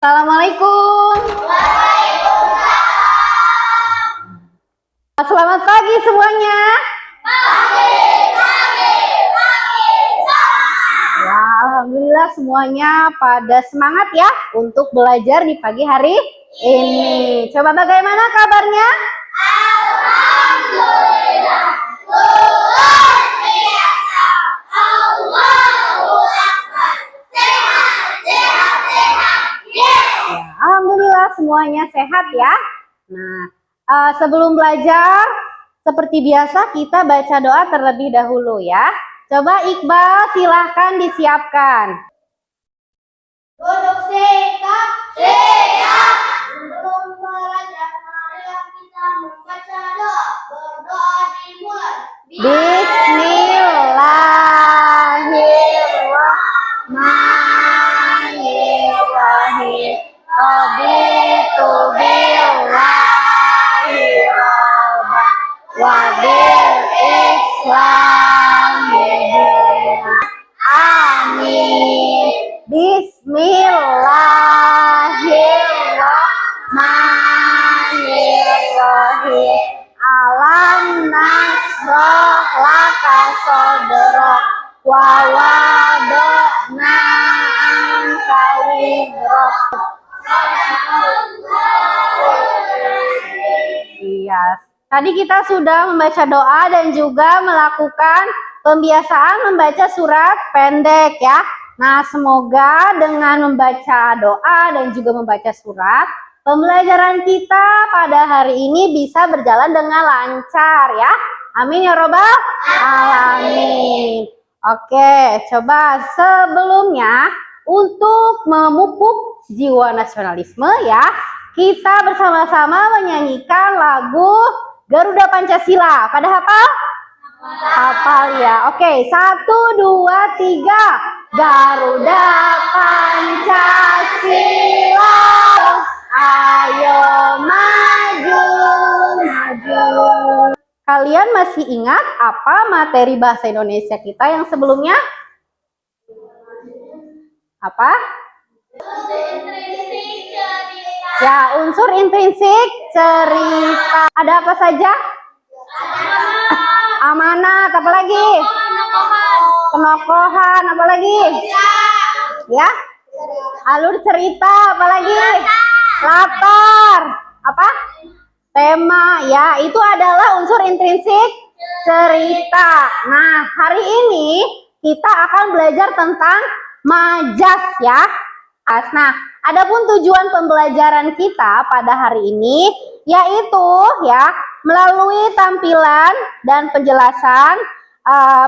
Assalamualaikum. Selamat pagi semuanya. Ya, alhamdulillah semuanya pada semangat ya untuk belajar di pagi hari ini. Coba bagaimana kabarnya? Alhamdulillah, luar biasa. Allahu Akbar. Sehat, sehat, sehat. Yes. Ya, alhamdulillah semuanya sehat ya. Nah, sebelum belajar seperti biasa kita baca doa terlebih dahulu ya. Coba Iqbal silahkan disiapkan. Duduk sikap, siap. Sebelum belajar, marilah kita membaca doa. Berdoa dimulai. Bismillahirrahmanirrahim. Raditu billahi rabban wa bil islami dinan. Amin. Bismillahirrahmanirrahim. Alam nasroh laka sodrok wa wada'na anka wizrok. Iya, tadi kita sudah membaca doa dan juga melakukan pembiasaan membaca surat pendek ya. Nah, semoga dengan membaca doa dan juga membaca surat, pembelajaran kita pada hari ini bisa berjalan dengan lancar ya. Amin ya robbal alamin. Oke, coba sebelumnya untuk memupuk jiwa nasionalisme ya, kita bersama-sama menyanyikan lagu Garuda Pancasila. Pada hafal? Hafal ya. Oke, 1, 2, 3. Garuda Pancasila, ayo maju, maju. Kalian masih ingat apa materi bahasa Indonesia kita yang sebelumnya? Apa? Ya, unsur intrinsik cerita. Ada apa saja? Amanat, apa lagi? Penokohan, apa lagi? Ya? Alur cerita, apa lagi? Latar. Apa? Tema, ya. Itu adalah unsur intrinsik cerita. Nah, hari ini kita akan belajar tentang majas ya. Nah, adapun tujuan pembelajaran kita pada hari ini yaitu ya melalui tampilan dan penjelasan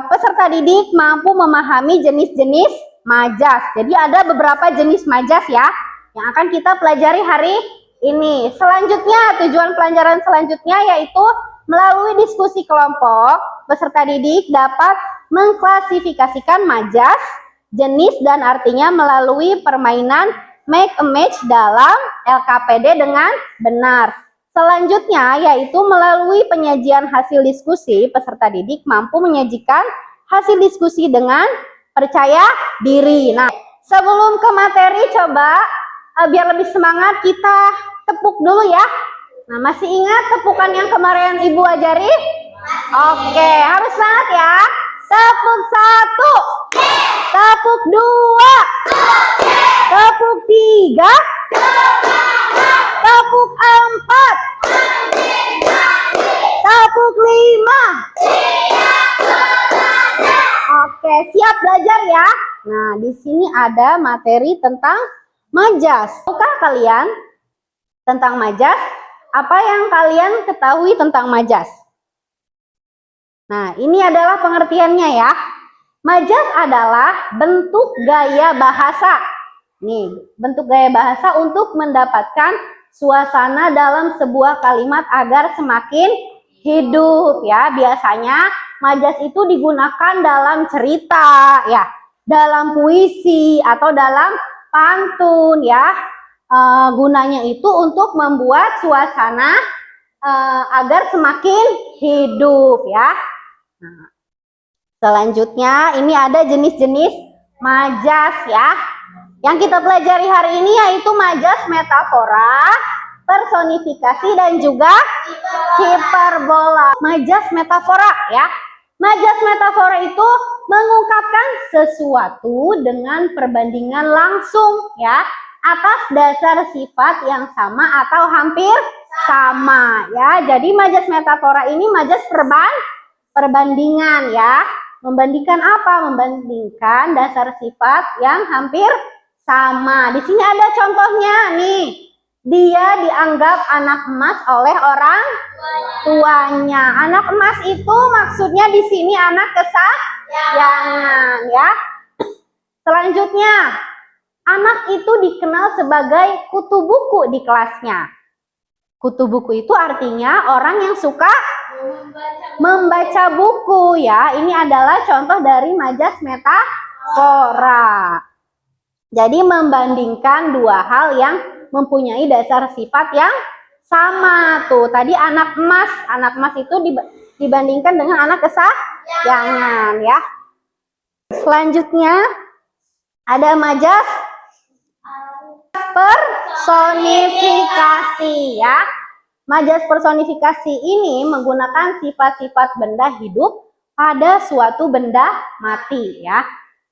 peserta didik mampu memahami jenis-jenis majas. Jadi ada beberapa jenis majas ya yang akan kita pelajari hari ini. Selanjutnya tujuan pelajaran selanjutnya yaitu melalui diskusi kelompok peserta didik dapat mengklasifikasikan majas, jenis dan artinya melalui permainan make a match dalam LKPD dengan benar. Selanjutnya yaitu melalui penyajian hasil diskusi, peserta didik mampu menyajikan hasil diskusi dengan percaya diri. Nah, sebelum ke materi coba biar lebih semangat kita tepuk dulu ya. Nah, masih ingat tepukan yang kemarin Ibu ajari? Oke, harus semangat ya. Tepuk 1, tepuk 2, tepuk 3, tepuk 4, tepuk 5. Oke, siap belajar ya. Nah, di sini ada materi tentang majas. Tahukah kalian tentang majas? Apa yang kalian ketahui tentang majas? Nah, ini adalah pengertiannya ya. Majas adalah bentuk gaya bahasa. Nih, bentuk gaya bahasa untuk mendapatkan suasana dalam sebuah kalimat agar semakin hidup ya. Biasanya majas itu digunakan dalam cerita ya, dalam puisi atau dalam pantun ya. Gunanya itu untuk membuat suasana agar semakin hidup ya. Nah, selanjutnya ini ada jenis-jenis majas ya. Yang kita pelajari hari ini yaitu majas, metafora, personifikasi, dan juga hiperbola. Majas metafora ya. Majas metafora itu mengungkapkan sesuatu dengan perbandingan langsung ya, atas dasar sifat yang sama atau hampir sama ya. Jadi majas metafora ini majas perbandingan ya. Membandingkan apa? Membandingkan dasar sifat yang hampir sama. Di sini ada contohnya nih. Dia dianggap anak emas oleh orang tuanya. Anak emas itu maksudnya di sini anak kesayangan ya. Selanjutnya, anak itu dikenal sebagai kutu buku di kelasnya. Kutu buku itu artinya orang yang suka membaca buku ya. Ini adalah contoh dari majas metafora. Jadi membandingkan dua hal yang mempunyai dasar sifat yang sama tuh. Tadi anak emas itu dibandingkan dengan anak kesayangan ya. Selanjutnya ada majas personifikasi ya. Majas personifikasi ini menggunakan sifat-sifat benda hidup pada suatu benda mati ya.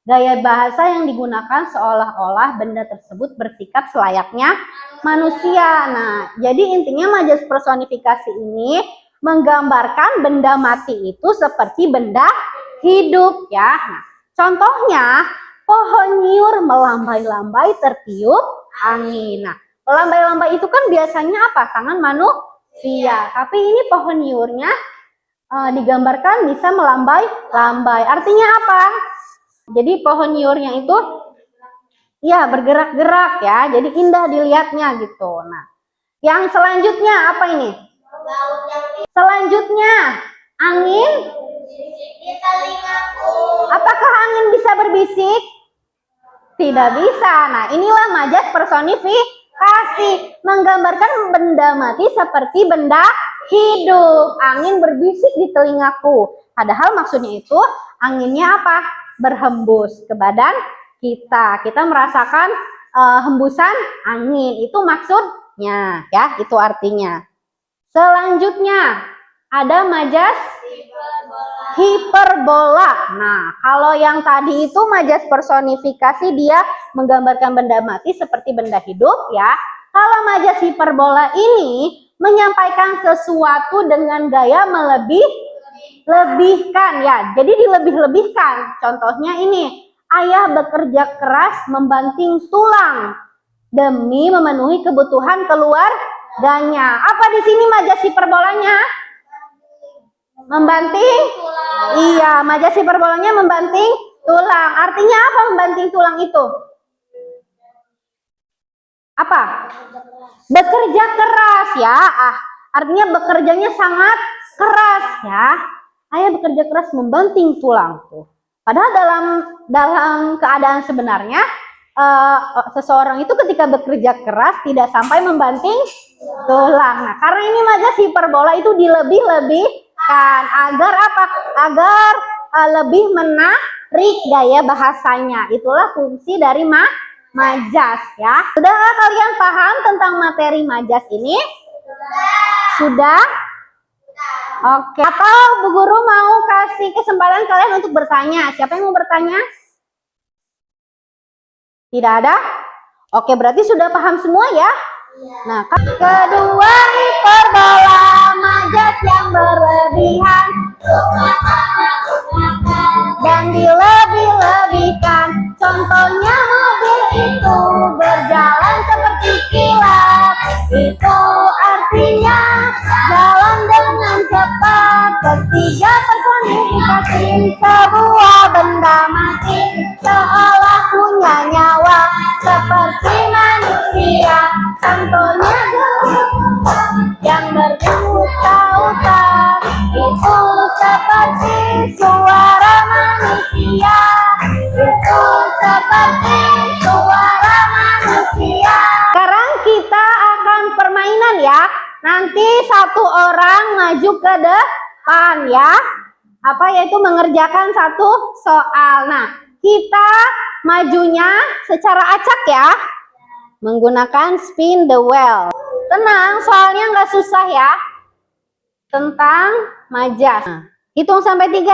Gaya bahasa yang digunakan seolah-olah benda tersebut bersikap selayaknya manusia. Nah, jadi intinya majas personifikasi ini menggambarkan benda mati itu seperti benda hidup ya. Nah, contohnya pohon nyiur melambai-lambai tertiup angin. Nah, melambai-lambai itu kan biasanya apa? Tangan manusia. Tapi ini pohon nyiurnya digambarkan bisa melambai-lambai. Artinya apa? Jadi pohon nyiurnya itu ya bergerak-gerak ya. Jadi indah dilihatnya gitu. Nah, yang selanjutnya apa ini? Selanjutnya angin. Apakah angin bisa berbisik? Tidak bisa. Nah, inilah majas personifikasi. Menggambarkan benda mati seperti benda hidup. Angin berbisik di telingaku. Padahal maksudnya itu anginnya apa? Berhembus ke badan kita. Kita merasakan hembusan angin. Itu maksudnya ya. Itu artinya. Selanjutnya ada majas hiperbola. Nah, kalau yang tadi itu majas personifikasi, dia menggambarkan benda mati seperti benda hidup ya. Kalau majas hiperbola ini menyampaikan sesuatu dengan gaya lebihkan ya. Jadi dilebih-lebihkan. Contohnya ini, ayah bekerja keras membanting tulang demi memenuhi kebutuhan keluarganya. Apa di sini majas hiperbolanya? Membanting? Iya, majas hiperbolanya membanting tulang. Artinya apa membanting tulang itu? Apa? Bekerja keras ya. Artinya bekerjanya sangat keras ya. Ayah bekerja keras membanting tulang tuh. Padahal dalam keadaan sebenarnya seseorang itu ketika bekerja keras tidak sampai membanting tulang. Nah, karena ini majas hiperbola itu dilebih-lebihkan agar apa? Agar lebih menarik gaya bahasanya. Itulah fungsi dari majas ya. Sudahkah kalian paham tentang materi majas ini? Sudah? Oke. Atau Bu Guru mau kasih kesempatan kalian untuk bertanya. Siapa yang mau bertanya? Tidak ada? Oke, berarti sudah paham semua ya? Nah, kedua, hiperbola, majas yang berlebihan dan dilebih-lebihkan. Contohnya mobil itu berjalan seperti kilat. Itu artinya jalan dengan cepat. Ketiga, personifikasi sebuah benda mati seolah punya nyawa seperti manusia. Contohnya yang berputar-putar itu seperti suara manusia. Itu seperti suara manusia. Sekarang kita akan permainan ya. Nanti satu orang maju ke depan ya. Yaitu mengerjakan satu soal. Nah, kita majunya secara acak ya. Menggunakan spin the wheel. Tenang, soalnya nggak susah ya. Tentang majas. Nah, hitung sampai 3. 1, 2,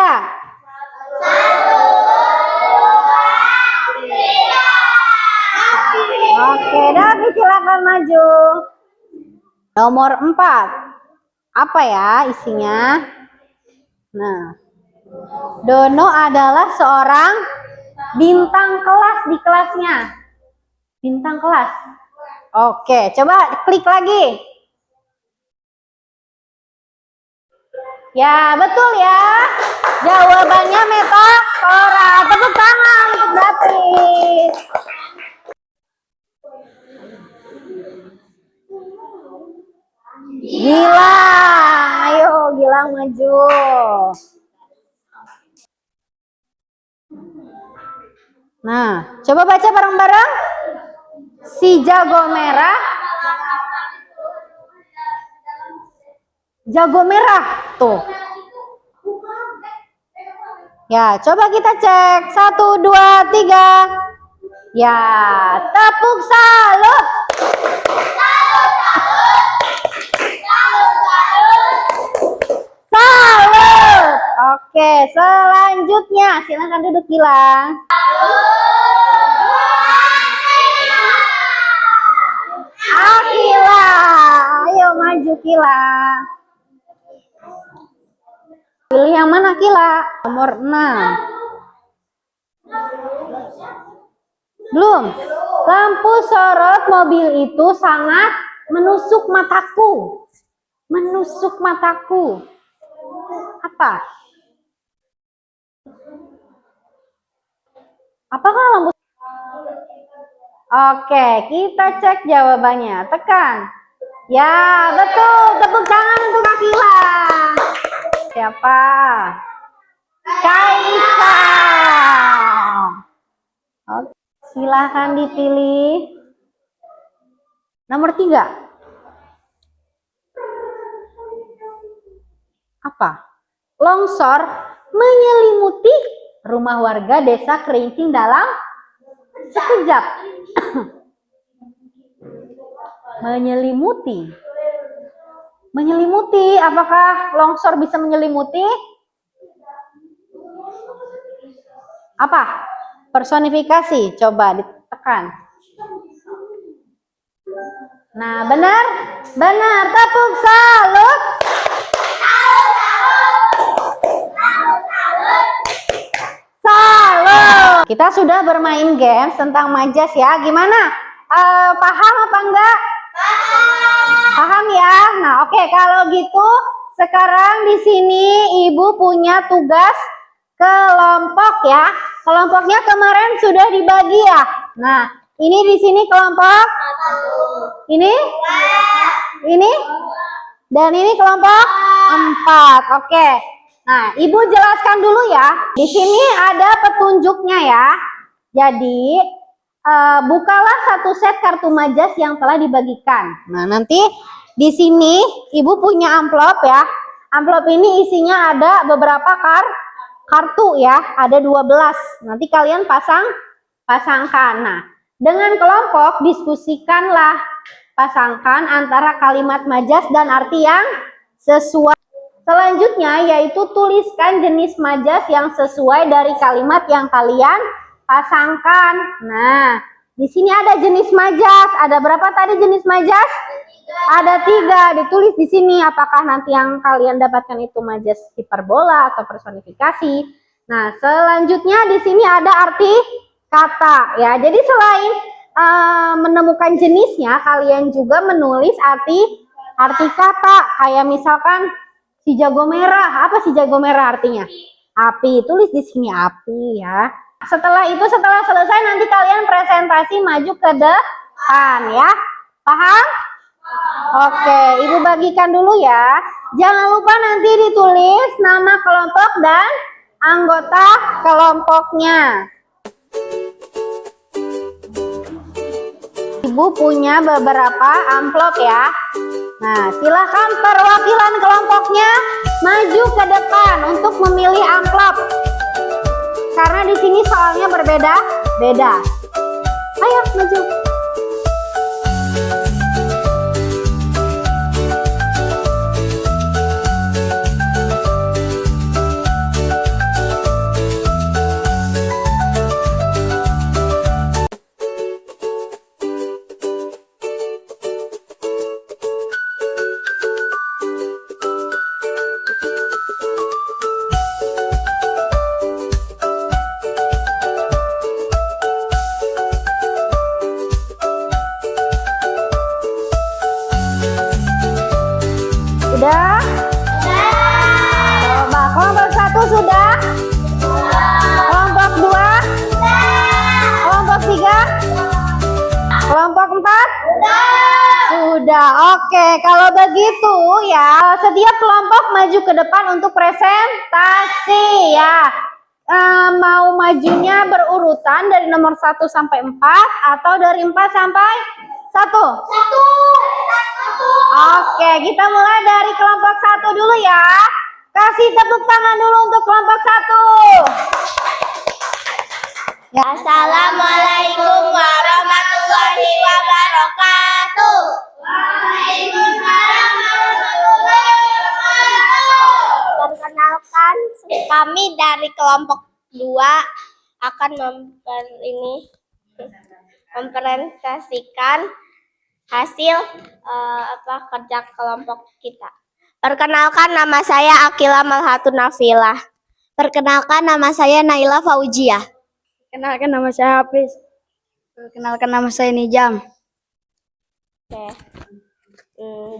3. Oke, Davi silakan maju. Nomor 4. Apa ya isinya? Nah, Dono adalah seorang bintang kelas di kelasnya. Bintang kelas. Oke, coba klik lagi. Ya, betul ya. Jawabannya metafora. Tepuk tangan untuk David. Gilang, ayo Gilang maju. Nah, coba baca bareng-bareng. Si jago merah. Jago merah tuh. Ya, coba kita cek. 1, 2, 3. Ya, tepuk salut. Salut. Oke, selanjutnya silakan duduk Gilang. Akila, ayo maju Kila. Pilih yang mana Kila? Nomor 6. Belum. Lampu sorot mobil itu sangat menusuk mataku. Menusuk mataku. Apa? Apakah lampu? Oke, kita cek jawabannya. Tekan. Ya, betul. Tepuk tangan untuk Akila. Siapa? Kaisa. Oke, silahkan dipilih. Nomor 3. Apa? Longsor menyelimuti rumah warga desa Kerincing dalam sekejap. Menyelimuti. Menyelimuti, apakah longsor bisa menyelimuti? Apa? Personifikasi, coba ditekan. Nah, benar? Benar, tepuk salut. Salut. Kita sudah bermain games tentang majas ya. Gimana? Paham apa enggak? Paham ya? Nah, oke, kalau gitu sekarang di sini Ibu punya tugas kelompok ya. Kelompoknya kemarin sudah dibagi ya. Nah, ini di sini kelompok ini, ini, dan ini kelompok 4. Oke. Nah, Ibu jelaskan dulu ya. Di sini ada petunjuknya ya. Jadi bukalah satu set kartu majas yang telah dibagikan. Nah, nanti di sini Ibu punya amplop ya. Amplop ini isinya ada beberapa kartu ya, ada 12. Nanti kalian pasangkan. Nah, dengan kelompok diskusikanlah, pasangkan antara kalimat majas dan arti yang sesuai. Selanjutnya yaitu tuliskan jenis majas yang sesuai dari kalimat yang kalian pasangkan. Nah, di sini ada jenis majas. Ada berapa tadi jenis majas? Ada 3. Ditulis di sini apakah nanti yang kalian dapatkan itu majas hiperbola atau personifikasi. Nah, selanjutnya di sini ada arti kata ya. Jadi selain menemukan jenisnya, kalian juga menulis arti kata. Kayak misalkan si jago merah. Apa si jago merah artinya? Api. Tulis di sini api ya. Setelah selesai nanti kalian presentasi maju ke depan ya. Paham? Oke, Ibu bagikan dulu ya. Jangan lupa nanti ditulis nama kelompok dan anggota kelompoknya. Ibu punya beberapa amplop ya. Nah, silakan perwakilan kelompoknya maju ke depan untuk memilih amplop. Karena di sini soalnya berbeda Beda. Ayo maju. Sudah? Coba kelompok 1 sudah? Kelompok 2? Kelompok 3? Kelompok 4? Sudah. Oke, kalau begitu ya, setiap kelompok maju ke depan untuk presentasi ya. Mau majunya berurutan dari nomor 1 sampai 4 atau dari 4 sampai 1? Oke, kita mulai dari kelompok 1 dulu ya. Kasih tepuk tangan dulu untuk kelompok 1. Ya. Assalamualaikum warahmatullahi wabarakatuh. Waalaikumsalam warahmatullahi wabarakatuh. Perkenalkan, kami dari kelompok 2 akan mempresentasikan hasil kerja kelompok kita. Perkenalkan, nama saya Akila Malhatun Nafilah. Perkenalkan, nama saya Naila Faujiah. Kenalkan, nama saya Hafiz. Perkenalkan, nama saya Nijam. Oke.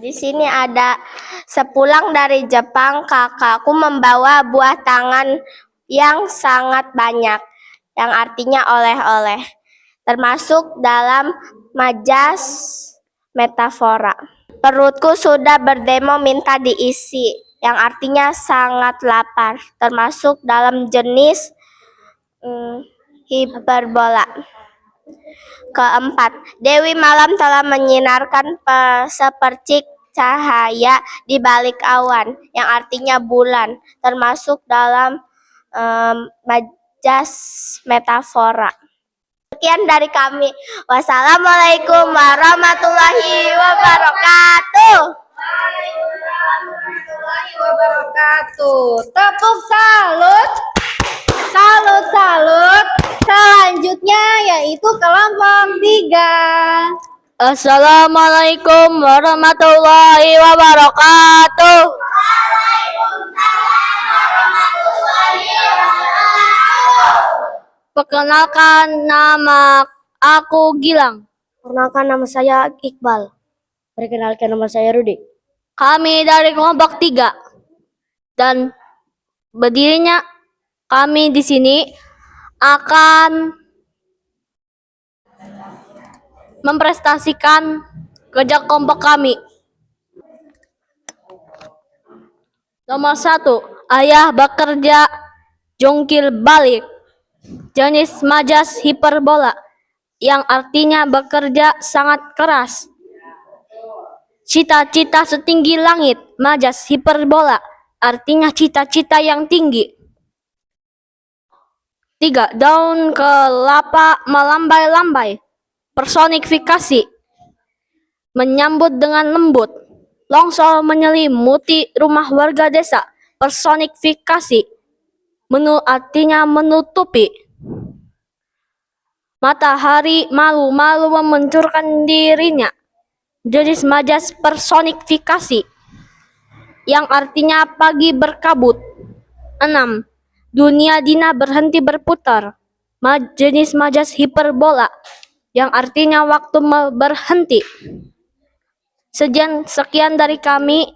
Di sini ada sepulang dari Jepang, kakakku membawa buah tangan yang sangat banyak, yang artinya oleh-oleh, termasuk dalam majas metafora. Perutku sudah berdemo minta diisi, yang artinya sangat lapar, termasuk dalam jenis hiperbola. Keempat, Dewi Malam telah menyinarkan sepercik cahaya di balik awan, yang artinya bulan, termasuk dalam majas metafora. Sekian dari kami. Wassalamualaikum warahmatullahi wabarakatuh. Waalaikumsalam warahmatullahi wabarakatuh. Tepuk salut. Salut, salut. Selanjutnya yaitu kelompok 3. Assalamualaikum warahmatullahi wabarakatuh. Waalaikumsalam warahmatullahi wabarakatuh. Perkenalkan, nama aku Gilang. Perkenalkan, nama saya Iqbal. Perkenalkan, nama saya Rudi. Kami dari kelompok 3 dan berdirinya kami di sini akan memprestasikan kerja kelompok kami. Nomor 1, ayah bekerja jungkir balik, jenis majas hiperbola, yang artinya bekerja sangat keras. Cita-cita setinggi langit, majas hiperbola, artinya cita-cita yang tinggi. 3, daun kelapa melambai-lambai, personifikasi, menyambut dengan lembut. Longsor menyelimuti rumah warga desa, personifikasi, artinya menutupi. Matahari malu-malu memuncurkan dirinya, jenis majas personifikasi, yang artinya pagi berkabut. 6, dunia dina berhenti berputar, jenis majas hiperbola, yang artinya waktu berhenti. Sekian dari kami.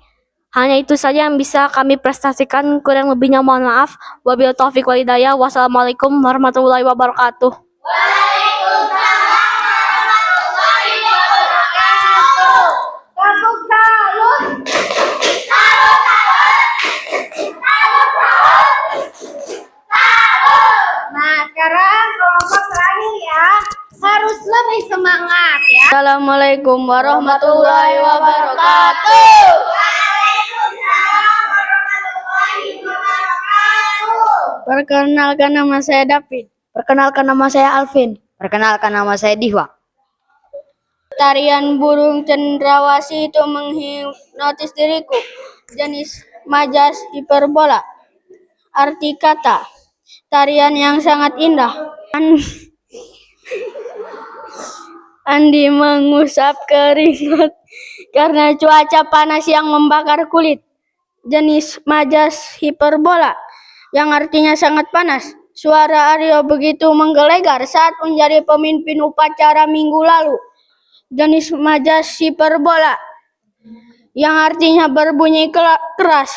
Hanya itu saja yang bisa kami prestasikan. Kurang lebihnya mohon maaf. Wabillahi taufiq wal hidayah. Wassalamualaikum warahmatullahi wabarakatuh. Waalaikumsalam warahmatullahi wabarakatuh. Tepuk salut. Salut, salut. Salut, salut. Salut. Nah, sekarang kelompok terakhir ya. Harus lebih semangat ya. Assalamualaikum warahmatullahi wabarakatuh. Waalaikumsalam warahmatullahi wabarakatuh. Perkenalkan, nama saya David. Perkenalkan nama saya Alvin. Perkenalkan nama saya Dihwa. Tarian burung cendrawasih itu menghipnotis diriku. Jenis majas hiperbola. Arti kata, tarian yang sangat indah. Andi mengusap keringat karena cuaca panas yang membakar kulit. Jenis majas hiperbola, yang artinya sangat panas. Suara Aryo begitu menggelegar saat menjadi pemimpin upacara minggu lalu. Jenis majas hiperbola, yang artinya berbunyi keras.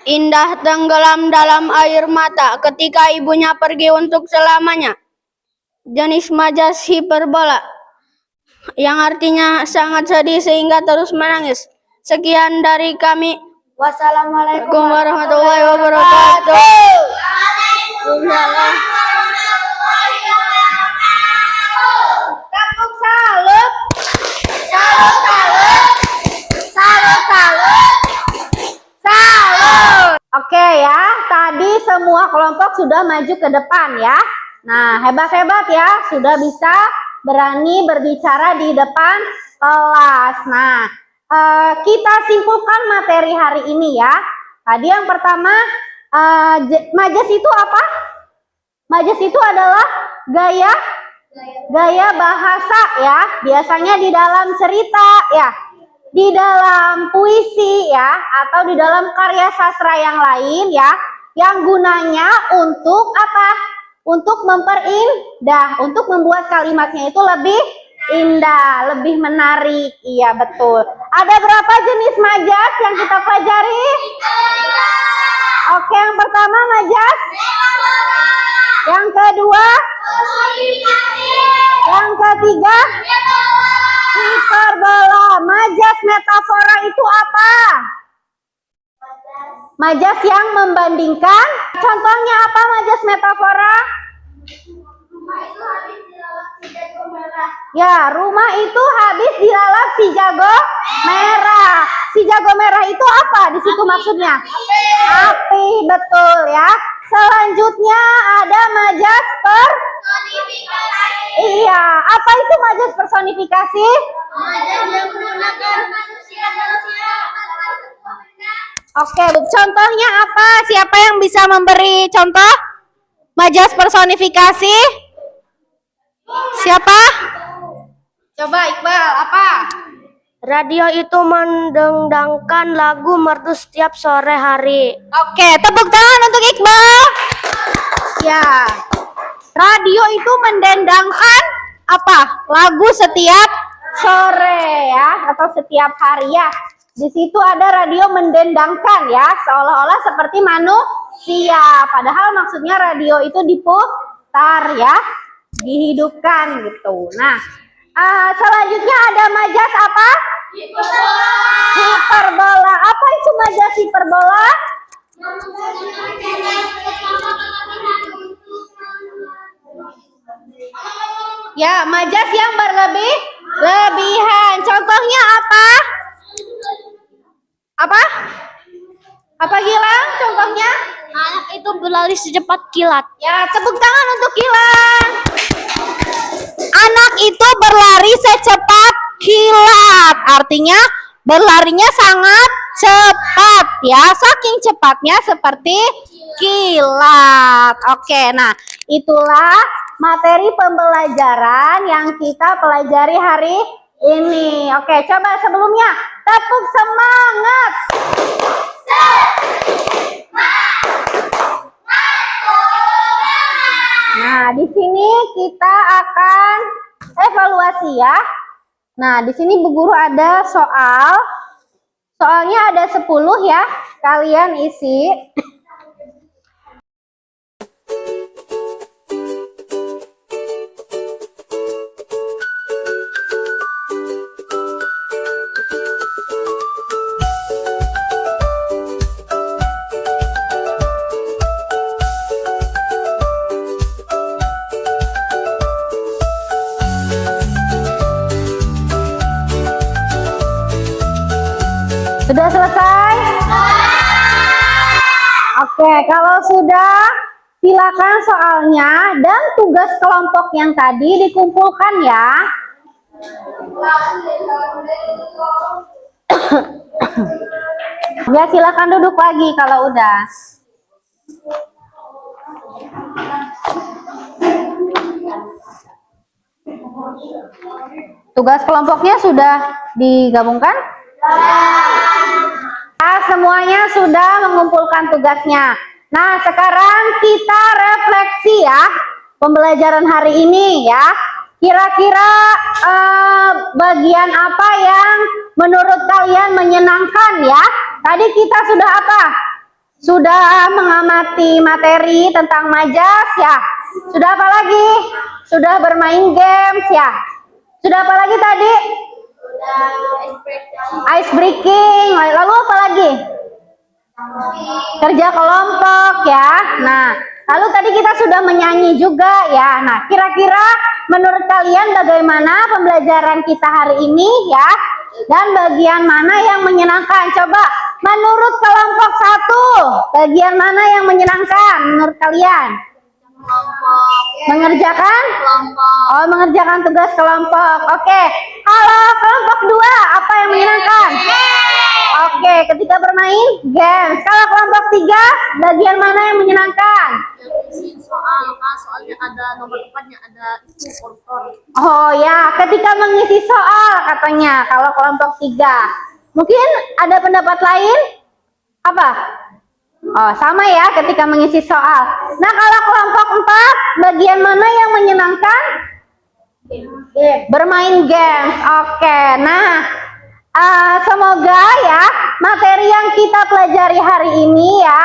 Indah tenggelam dalam air mata ketika ibunya pergi untuk selamanya. Jenis majas hiperbola, yang artinya sangat sedih sehingga terus menangis. Sekian dari kami. Wassalamualaikum warahmatullahi wabarakatuh. Waalaikumsalam. Tepuk salut. Salut, salut. Salut, salut. Salut. Oke ya, tadi semua kelompok sudah maju ke depan ya. Nah, hebat-hebat ya, sudah bisa berani berbicara di depan kelas. Nah, kita simpulkan materi hari ini ya. Tadi yang pertama, majas itu apa? Majas itu adalah gaya bahasa ya. Biasanya di dalam cerita ya, di dalam puisi ya, atau di dalam karya sastra yang lain ya, yang gunanya untuk apa? Untuk memperindah, untuk membuat kalimatnya itu lebih indah, lebih menarik. Iya, betul. Ada berapa jenis majas yang kita pelajari? Oke, yang pertama majas. Yang kedua? Yang ketiga? Hiperbola. Majas metafora itu apa? Majas yang membandingkan. Contohnya apa majas metafora? Ya, rumah itu habis dilalap si jago merah. Si jago merah itu apa di situ maksudnya? Api, betul ya. Selanjutnya ada majas Iya, apa itu majas personifikasi? Oke, contohnya apa? Siapa yang bisa memberi contoh majas personifikasi? Siapa? Coba Iqbal, apa? Radio itu mendendangkan lagu merdu setiap sore hari. Oke, tepuk tangan untuk Iqbal. Ya, radio itu mendendangkan apa? Lagu setiap sore ya, atau setiap hari ya. Di situ ada radio mendendangkan ya, seolah-olah seperti manusia. Padahal maksudnya radio itu diputar ya, dihidupkan gitu. Nah, selanjutnya ada majas apa? Hiperbola. Apa itu majas hiperbola? Ya, majas yang berlebihan. Contohnya apa? Apa Gilang? Contohnya? Anak itu berlari secepat kilat. Ya, tepuk tangan untuk Gilang. Anak itu berlari secepat kilat. Artinya berlarinya sangat cepat ya. Saking cepatnya seperti kilat. Oke, nah itulah materi pembelajaran yang kita pelajari hari ini. Oke, coba sebelumnya tepuk semangat. Nah, di sini kita akan evaluasi ya. Nah, di sini Bu Guru ada soal. Soalnya ada 10 ya. Kalian isi. Sudah selesai? Oke, kalau sudah silakan soalnya dan tugas kelompok yang tadi dikumpulkan ya. Ya, silakan duduk lagi kalau udah. Tugas kelompoknya sudah digabungkan? Semuanya sudah mengumpulkan tugasnya. Nah, sekarang kita refleksi ya pembelajaran hari ini ya. Kira-kira bagian apa yang menurut kalian menyenangkan ya? Tadi kita sudah apa? Sudah mengamati materi tentang majas ya. Sudah apa lagi? Sudah bermain games ya. Sudah apa lagi tadi? Ice breaking. Lalu apa lagi? Kerja kelompok ya. Nah, lalu tadi kita sudah menyanyi juga ya. Nah, kira-kira menurut kalian bagaimana pembelajaran kita hari ini ya? Dan bagian mana yang menyenangkan? Coba menurut kelompok 1, bagian mana yang menyenangkan menurut kalian? Mengerjakan kelompok. Oh, mengerjakan tugas kelompok. Oke. Halo kelompok 2, apa yang menyenangkan? Oke, ketika bermain games. Kalau kelompok 3, bagian mana yang menyenangkan? Soalnya ada nomor tempatnya, ada itu koruptor. Oh ya, ketika mengisi soal katanya kalau kelompok 3. Mungkin ada pendapat lain? Apa? Oh, sama ya ketika mengisi soal. Nah, kalau kelompok 4, bagian mana yang menyenangkan? Bermain games. Oke. Nah, semoga ya materi yang kita pelajari hari ini ya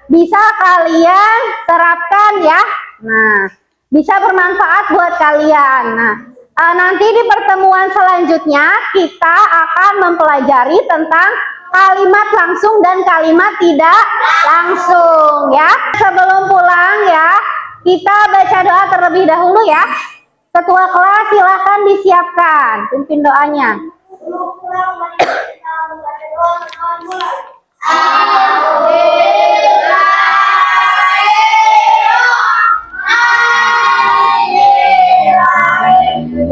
bisa kalian terapkan ya. Nah, bisa bermanfaat buat kalian. Nah, nanti di pertemuan selanjutnya kita akan mempelajari tentang kalimat langsung dan kalimat tidak langsung ya. Sebelum pulang ya, kita baca doa terlebih dahulu ya. Ketua kelas silahkan disiapkan pimpin doanya.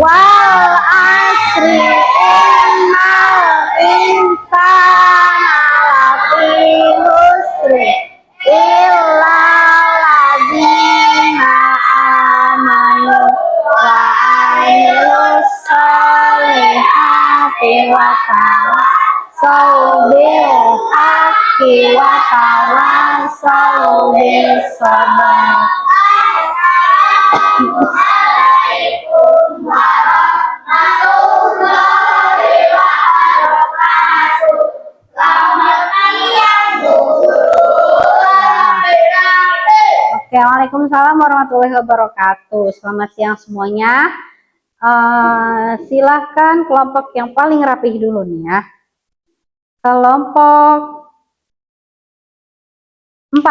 Wal asri innal insana lafi khusri illa ladzina amanu wa amilus solihati wa tawassaw bil haqqi wa tawassaw bis sabr. Oke, waalaikumsalam warahmatullahi wabarakatuh. Selamat siang semuanya. Silahkan kelompok yang paling rapih dulu nih ya. Kelompok 4.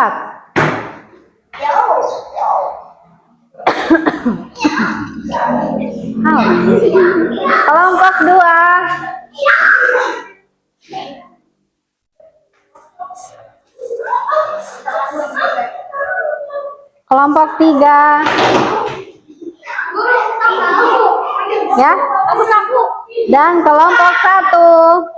Kelompok 2. Kelompok 3. Ya. Dan kelompok 1.